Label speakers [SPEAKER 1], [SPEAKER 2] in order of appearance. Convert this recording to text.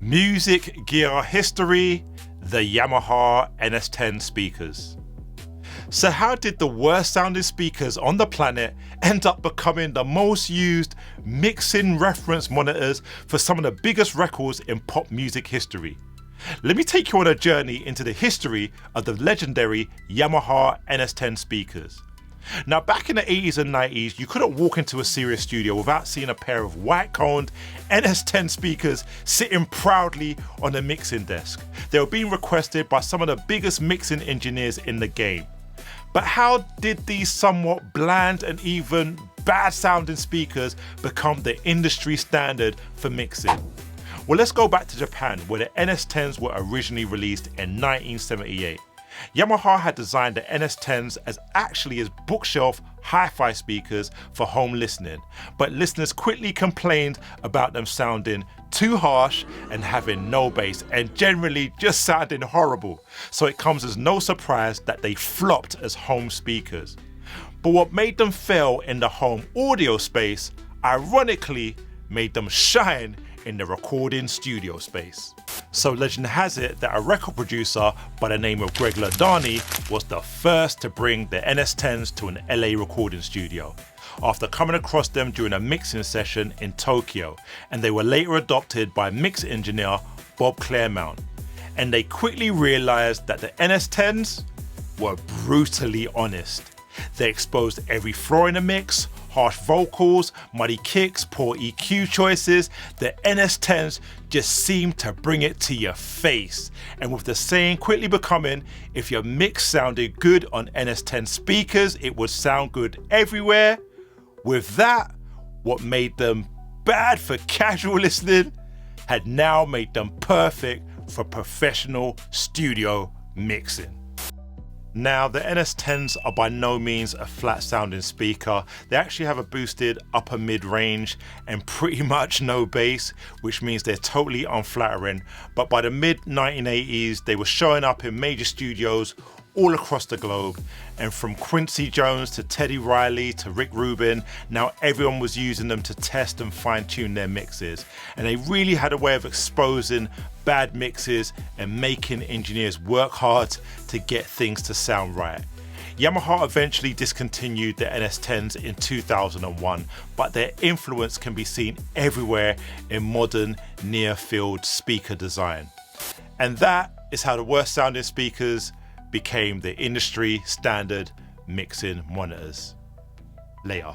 [SPEAKER 1] Music gear history, the Yamaha NS10 speakers. So how did the worst sounding speakers on the planet end up becoming the most used mixing reference monitors for some of the biggest records in pop music history? Let me take you on a journey into the history of the legendary Yamaha NS10 speakers. Now, back in the 80s and 90s, you couldn't walk into a serious studio without seeing a pair of white-coned NS10 speakers sitting proudly on the mixing desk. They were being requested by some of the biggest mixing engineers in the game. But how did these somewhat bland and even bad-sounding speakers become the industry standard for mixing? Well, let's go back to Japan, where the NS10s were originally released in 1978. Yamaha had designed the NS10s as bookshelf hi-fi speakers for home listening, but listeners quickly complained about them sounding too harsh and having no bass and generally just sounding horrible. So it comes as no surprise that they flopped as home speakers. But what made them fail in the home audio space, ironically, made them shine in the recording studio space. So legend has it that a record producer by the name of Greg Ladani was the first to bring the NS10s to an LA recording studio, after coming across them during a mixing session in Tokyo, and they were later adopted by mix engineer Bob Claremont. And they quickly realized that the NS10s were brutally honest. They exposed every flaw in the mix, harsh vocals, muddy kicks, poor EQ choices. The NS10s just seemed to bring it to your face. And with the saying quickly becoming, if your mix sounded good on NS10 speakers, it would sound good everywhere. With that, what made them bad for casual listening had now made them perfect for professional studio mixing. Now, the NS10s are by no means a flat sounding speaker. They actually have a boosted upper mid range and pretty much no bass, which means they're totally unflattering. But by the mid 1980s, they were showing up in major studios all across the globe, and from Quincy Jones to Teddy Riley to Rick Rubin, now everyone was using them to test and fine-tune their mixes. And they really had a way of exposing bad mixes and making engineers work hard to get things to sound right. Yamaha eventually discontinued the NS10s in 2001, but their influence can be seen everywhere in modern near-field speaker design. And that is how the worst sounding speakers became the industry standard mixing monitors. Later.